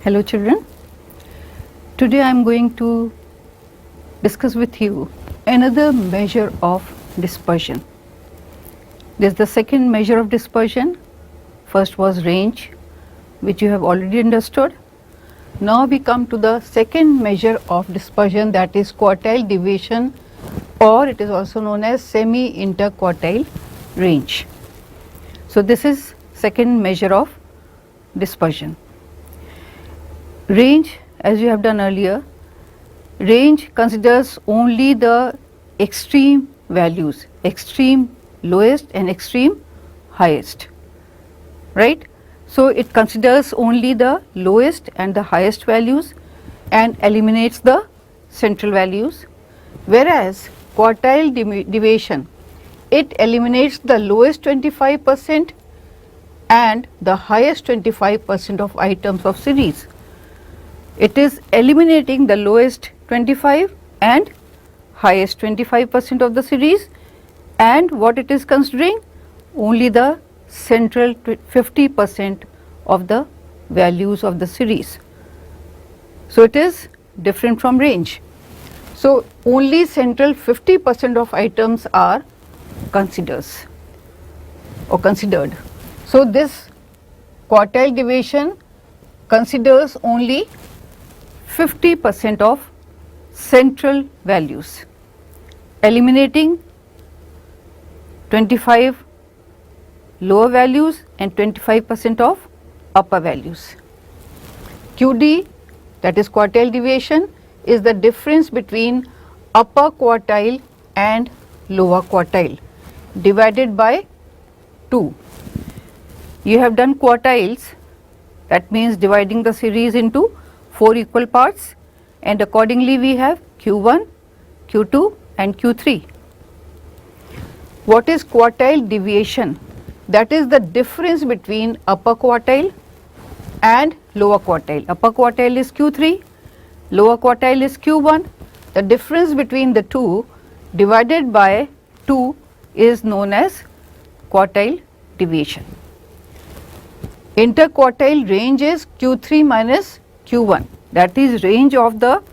Hello children, today I am going to discuss with you another measure of dispersion. This is the second measure of dispersion. First was range, which you have already understood. Now we come to the second measure of dispersion, that is quartile deviation, or it is also known as semi-interquartile range. So this is second measure of dispersion. Range, as you have done earlier, range considers only the extreme values, extreme lowest and extreme highest, right. So it considers only the lowest and the highest values and eliminates the central values, whereas quartile deviation, it eliminates the lowest 25% and the highest 25% of items of series. It is eliminating the lowest 25 and highest 25% of the series, and what it is considering, only the central 50% of the values of the series. So it is different from range. So only central 50% of items are considered. So this quartile deviation considers only 50% of central values, eliminating 25 lower values and 25% of upper values. QD, that is quartile deviation, is the difference between upper quartile and lower quartile divided by 2. You have done quartiles, that means dividing the series into 4 equal parts, and accordingly we have Q1, Q2 and Q3. What is quartile deviation? That is the difference between upper quartile and lower quartile. Upper quartile is Q3, lower quartile is Q1. The difference between the two divided by 2 is known as quartile deviation. Interquartile range is Q3 minus Q1, that is range of the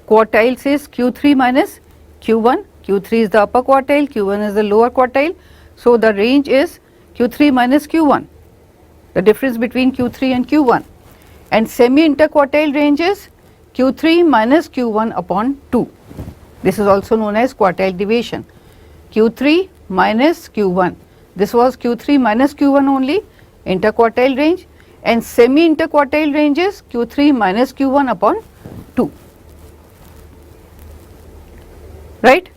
quartiles is Q3 minus Q1. Q3 is the upper quartile, Q1 is the lower quartile. So the range is Q3 minus Q1, the difference between Q3 and Q1. And semi-interquartile range is Q3 minus Q1 upon 2. This is also known as quartile deviation. Q3 minus Q1, this was Q3 minus Q1 only, interquartile range, and semi-interquartile range is Q3 minus Q1 upon 2, right.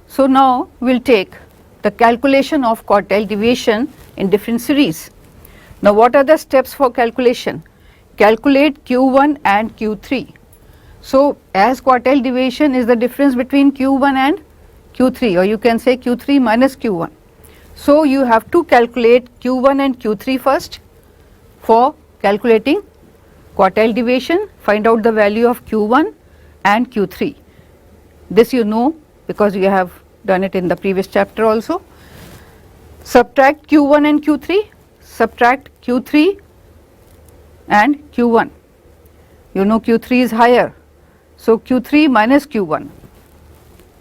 So now we will take the calculation of quartile deviation in different series. Now what are the steps for calculation? Calculate Q1 and Q3. So as quartile deviation is the difference between Q1 and Q3, or you can say Q3 minus Q1. So you have to calculate Q1 and Q3 first. For calculating quartile deviation, find out the value of Q1 and Q3. This you know because you have done it in the previous chapter also. Subtract Q1 and Q3, subtract Q3 and Q1. You know Q3 is higher, so Q3 minus Q1,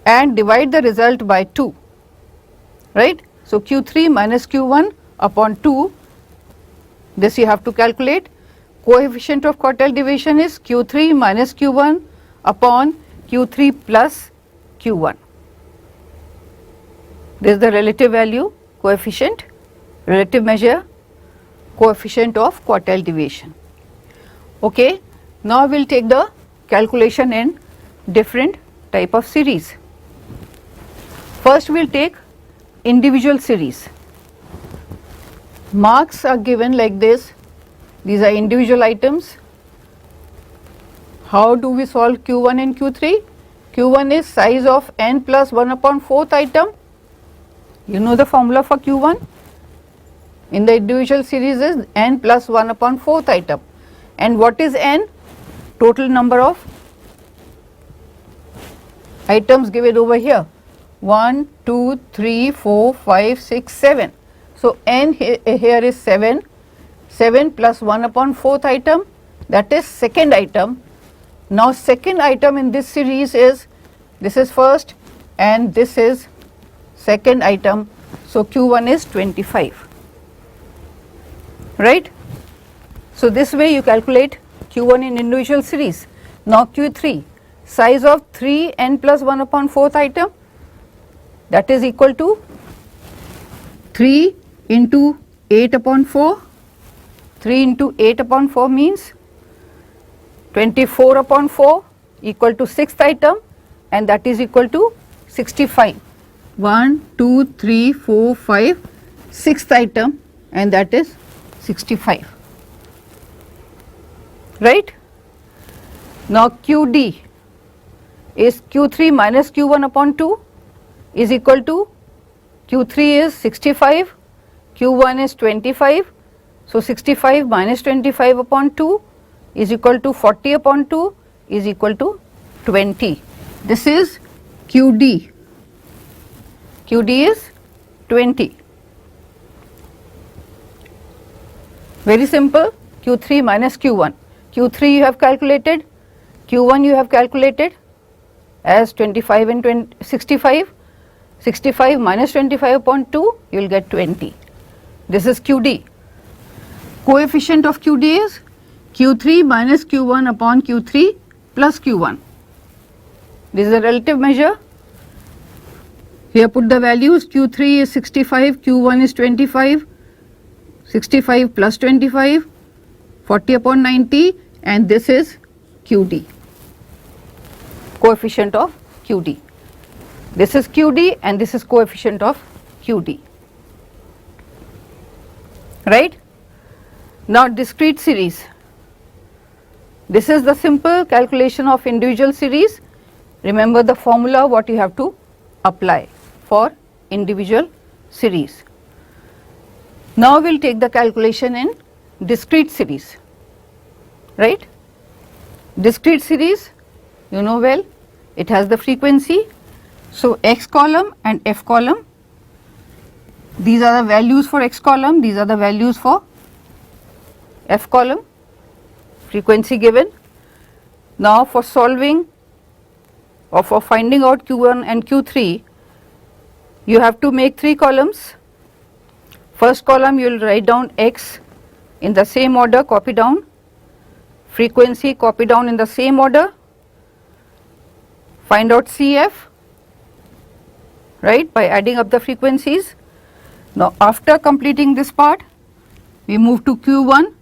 and divide the result by 2, right. So Q3 minus Q1 upon 2, this you have to calculate. Coefficient of quartile deviation is Q3 minus Q1 upon Q3 plus Q1. This is the relative value, coefficient, relative measure, coefficient of quartile deviation. Okay. Now we will take the calculation in different type of series. First we will take individual series. Marks are given like this. These are individual items. How do we solve Q1 and Q3? Q1 is size of n plus 1 upon 4th item. You know the formula for Q1 in the individual series is n plus 1 upon 4th item. And what is n? Total number of items given over here. 1, 2, 3, 4, 5, 6, 7. So n here is 7, 7 plus 1 upon 4th item, that is second item. Now second item in this series is, this is first and this is second item, so Q1 is 25, right. So this way you calculate Q1 in individual series. Now Q3, size of 3n plus 1 upon 4th item, that is equal to 3 into 8 upon 4, 3 into 8 upon 4 means 24 upon 4 equal to 6th item, and that is equal to 65. 1, 2, 3, 4, 5, 6th item, and that is 65, right. Now QD is Q3 minus Q1 upon 2 is equal to, Q3 is 65, Q1 is 25, so 65 minus 25 upon 2 is equal to 40 upon 2 is equal to 20. This is QD. QD is 20. Very simple. Q3 minus Q1. Q3 you have calculated, Q1 you have calculated as 25 and 65. 65 minus 25 upon 2 you will get 20. This is QD. Coefficient of QD is Q3 minus Q1 upon Q3 plus Q1. This is a relative measure. Here put the values, Q3 is 65, Q1 is 25, 65 plus 25, 40 upon 90, and this is QD, coefficient of QD. This is QD and this is coefficient of QD, right. Now discrete series. This is the simple calculation of individual series. Remember the formula what you have to apply for individual series. Now we will take the calculation in discrete series, right. Discrete series, you know well, it has the frequency. So X column and F column, these are the values for X column, these are the values for F column, frequency given. Now for solving or for finding out Q1 and Q3, you have to make 3 columns. First column you will write down X in the same order, copy down, frequency copy down in the same order, find out CF, right, by adding up the frequencies. Now after completing this part, we move to Q1.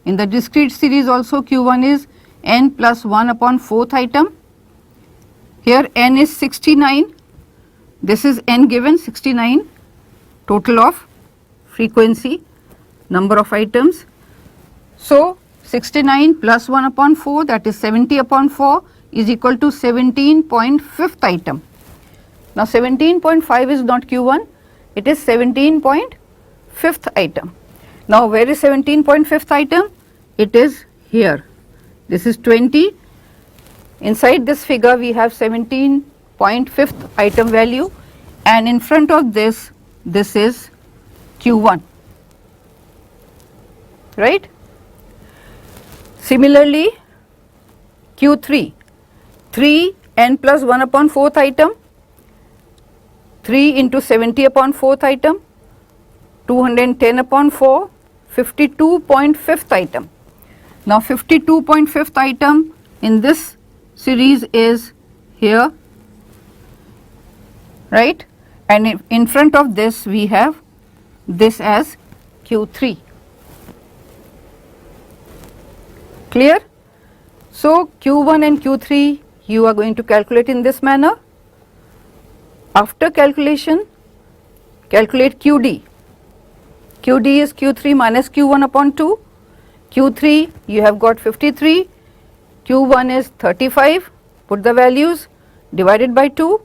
In the discrete series also Q1 is n plus 1 upon 4th item. Here n is 69, this is n given 69, total of frequency, number of items. So 69 plus 1 upon 4, that is 70 upon 4 is equal to 17.5th item. Now 17.5 is not Q1, it is 17.5th item. Now where is 17.5th item? It is here. This is 20. Inside this figure we have 17.5th item value, and in front of this, this is Q1, right. Similarly Q3, 3 n plus 1 upon 4th item, 3 into 70 upon 4th item, 210 upon 4, 52.5th item. Now 52.5th item in this series is here, right, and in front of this we have this as Q3. Clear? So Q1 and Q3 you are going to calculate in this manner. After calculation, calculate QD. QD is Q3 minus Q1 upon 2. Q3 you have got 53, Q1 is 35, put the values, divided by 2,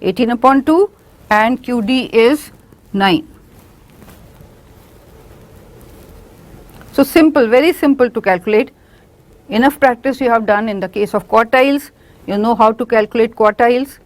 18 upon 2, and QD is 9. So simple, very simple to calculate. Enough practice you have done in the case of quartiles, you know how to calculate quartiles.